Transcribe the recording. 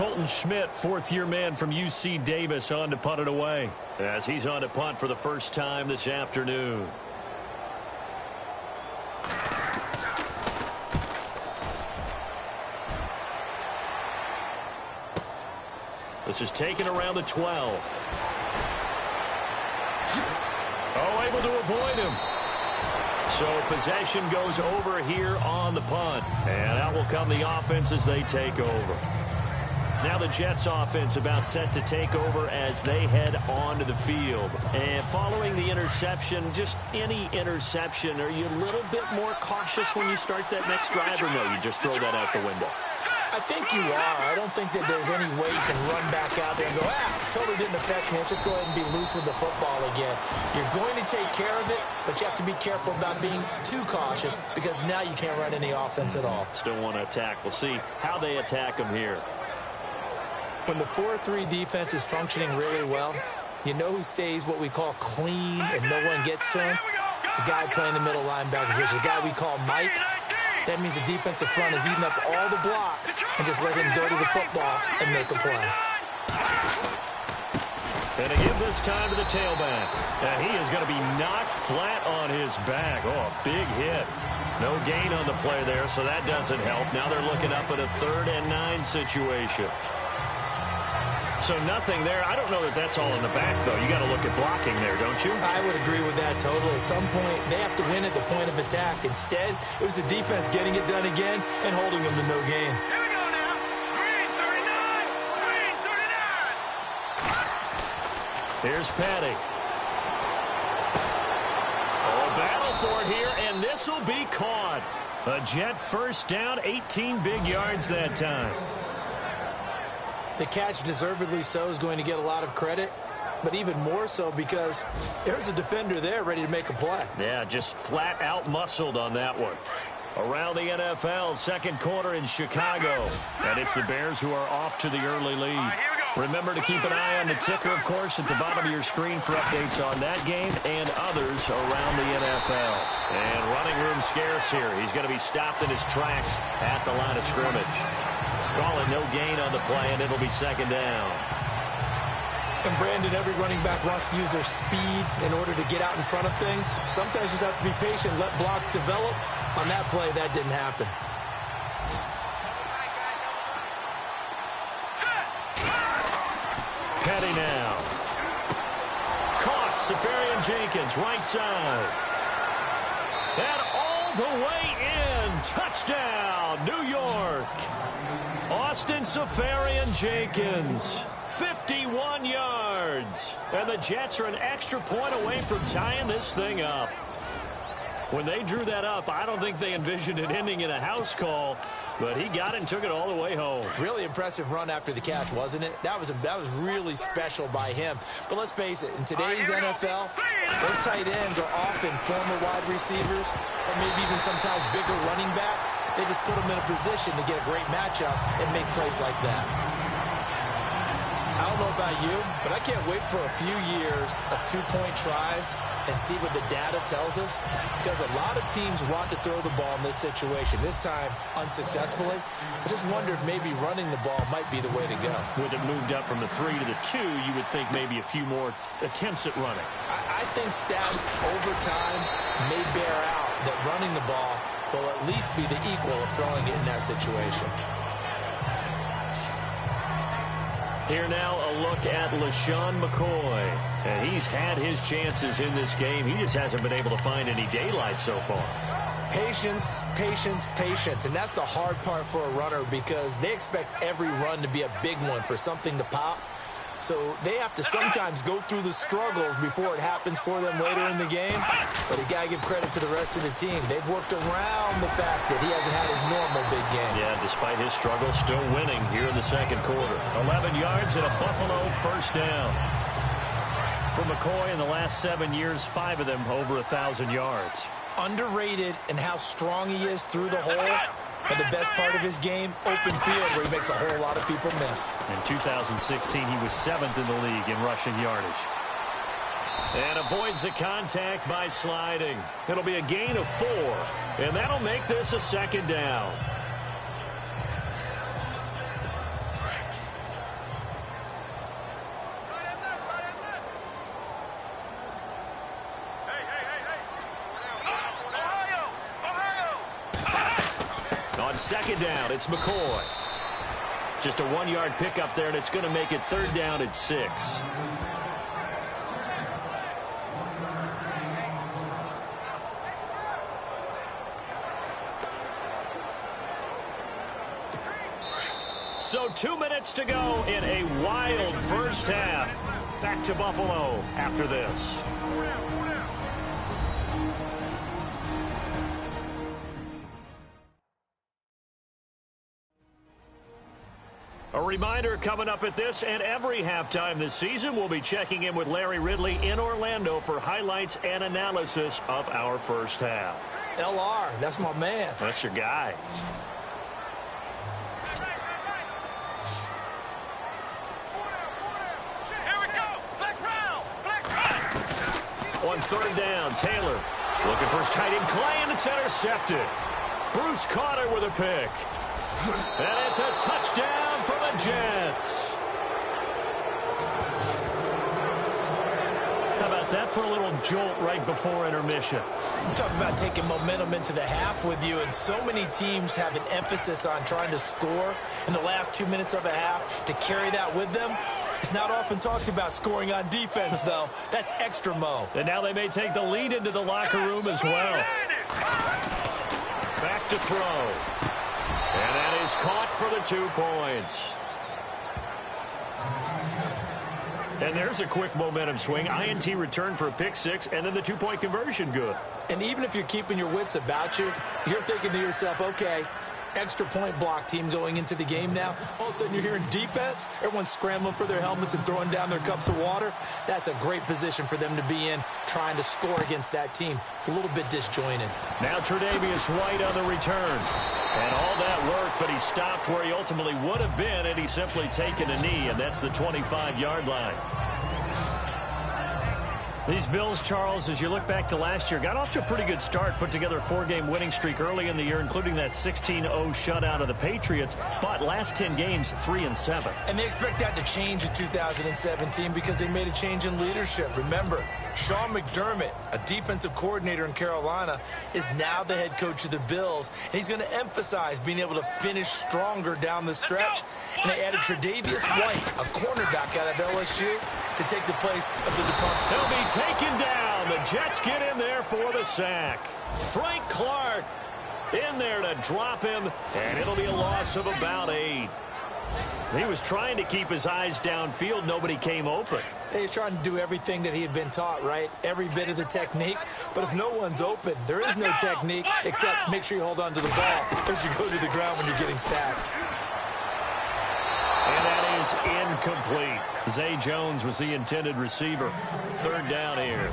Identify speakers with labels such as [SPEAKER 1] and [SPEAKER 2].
[SPEAKER 1] Colton Schmidt, fourth-year man from UC Davis, on to punt it away, as he's on to punt for the first time this afternoon. This is taken around the 12. Oh, able to avoid him. So possession goes over here on the punt. And out will come the offense as they take over. Now the Jets offense about set to take over as they head onto the field. And following the interception, just any interception, are you a little bit more cautious when you start that next drive, or no, you just throw that out the window?
[SPEAKER 2] I think you are. I don't think that there's any way you can run back out there and go, totally didn't affect me. Let's just go ahead and be loose with the football again. You're going to take care of it, but you have to be careful about being too cautious because now you can't run any offense at all.
[SPEAKER 1] Still want to attack. We'll see how they attack them here.
[SPEAKER 2] When the 4-3 defense is functioning really well, you know who stays what we call clean and no one gets to him? The guy playing the middle linebacker position, the guy we call Mike. That means the defensive front is eating up all the blocks and just let him go to the football and make a play.
[SPEAKER 1] And to give this time to the tailback. He is going to be knocked flat on his back. Oh, a big hit. No gain on the play there, so that doesn't help. Now they're looking up at a 3rd and 9 situation. So nothing there. I don't know that that's all in the back, though. You got to look at blocking there, don't you?
[SPEAKER 2] I would agree with that totally. At some point, they have to win at the point of attack. Instead, it was the defense getting it done again and holding them to no gain.
[SPEAKER 3] Here we go now. Green 39. Green 39.
[SPEAKER 1] Here's Petty. Oh, battle for it here, and this will be caught. A Jet first down, 18 big yards that time.
[SPEAKER 2] The catch, deservedly so, is going to get a lot of credit, but even more so because there's a defender there ready to make a play.
[SPEAKER 1] Yeah, just flat out muscled on that one. Around the NFL, second quarter in Chicago, and it's the Bears who are off to the early lead. Remember to keep an eye on the ticker, of course, at the bottom of your screen for updates on that game and others around the NFL. And running room scarce here. He's going to be stopped in his tracks at the line of scrimmage. Call it no gain on the play, and it'll be second down.
[SPEAKER 2] And Brandon, every running back wants to use their speed in order to get out in front of things. Sometimes you just have to be patient, let blocks develop. On that play, that didn't happen.
[SPEAKER 1] Petty now. Caught. Safarian Jenkins, right side. And all the way in. Touchdown, New York. Austin Safarian Jenkins, 51 yards. And the Jets are an extra point away from tying this thing up. When they drew that up, I don't think they envisioned it ending in a house call, but he got it and took it all the way home.
[SPEAKER 2] Really impressive run after the catch, wasn't it? That was really special by him. But let's face it, in today's NFL, those tight ends are often former wide receivers or maybe even sometimes bigger running backs. They just put them in a position to get a great matchup and make plays like that. I don't know about you, but I can't wait for a few years of two-point tries and see what the data tells us, because a lot of teams want to throw the ball in this situation, this time unsuccessfully. I just wonder if maybe running the ball might be the way to go.
[SPEAKER 1] With it moved up from the 3 to the 2, you would think maybe a few more attempts at running.
[SPEAKER 2] I think stats over time may bear out that running the ball will at least be the equal of throwing it in that situation.
[SPEAKER 1] Here now a look at LaShawn McCoy. And he's had his chances in this game. He just hasn't been able to find any daylight so far.
[SPEAKER 2] Patience, patience, patience. And that's the hard part for a runner because they expect every run to be a big one for something to pop. So they have to sometimes go through the struggles before it happens for them later in the game. But you got to give credit to the rest of the team. They've worked around the fact that he hasn't had his normal big game.
[SPEAKER 1] Yeah, despite his struggles, still winning here in the second quarter. 11 yards and a Buffalo first down. For McCoy in the last 7 years, 5 of them over 1,000 yards.
[SPEAKER 2] Underrated in how strong he is through the hole. And the best part of his game, open field, where he makes a whole lot of people miss.
[SPEAKER 1] In 2016, he was 7th in the league in rushing yardage. And avoids the contact by sliding. It'll be a gain of 4. And that'll make this a second down. second down. It's McCoy. Just a 1-yard pickup there, and it's going to make it third down at 6. So 2 minutes to go in a wild first half. Back to Buffalo after this. A reminder coming up at this and every halftime this season, we'll be checking in with Larry Ridley in Orlando for highlights and analysis of our first half.
[SPEAKER 2] LR, that's my man.
[SPEAKER 1] That's your guy. On third down, Taylor looking for his tight end Clay, and it's intercepted. Bruce Carter with a pick. And it's a touchdown for the Jets. How about that for a little jolt right before intermission?
[SPEAKER 2] Talk about taking momentum into the half with you, and so many teams have an emphasis on trying to score in the last 2 minutes of a half to carry that with them. It's not often talked about scoring on defense, though. That's extra mo.
[SPEAKER 1] And now they may take the lead into the locker room as well. Back to throw. And that is caught for the 2 points. And there's a quick momentum swing. INT return for a pick 6, and then the 2-point conversion good.
[SPEAKER 2] And even if you're keeping your wits about you, you're thinking to yourself, okay, extra point block team going into the game now. All of a sudden you're hearing defense. Everyone's scrambling for their helmets and throwing down their cups of water. That's a great position for them to be in, trying to score against that team. A little bit disjointed.
[SPEAKER 1] Now Tre'Davious White on the return. And all that work, but he stopped where he ultimately would have been had he simply taken a knee, and that's the 25-yard line. These Bills, Charles, as you look back to last year, got off to a pretty good start, put together a 4-game winning streak early in the year, including that 16-0 shutout of the Patriots, but last 10 games, 3-7.
[SPEAKER 2] And they expect that to change in 2017 because they made a change in leadership. Remember, Sean McDermott, a defensive coordinator in Carolina, is now the head coach of the Bills, and he's going to emphasize being able to finish stronger down the stretch. And they added Tre'Davious White, a cornerback out of LSU, to take the place of the department.
[SPEAKER 1] He'll be taken down. The Jets get in there for the sack. Frank Clark in there to drop him, and it'll be a loss of about 8. He was trying to keep his eyes downfield. Nobody came open.
[SPEAKER 2] He's trying to do everything that he had been taught, right? Every bit of the technique. But if no one's open, there is no technique except make sure you hold on to the ball as you go to the ground when you're getting sacked.
[SPEAKER 1] And that is incomplete. Zay Jones was the intended receiver. Third down here.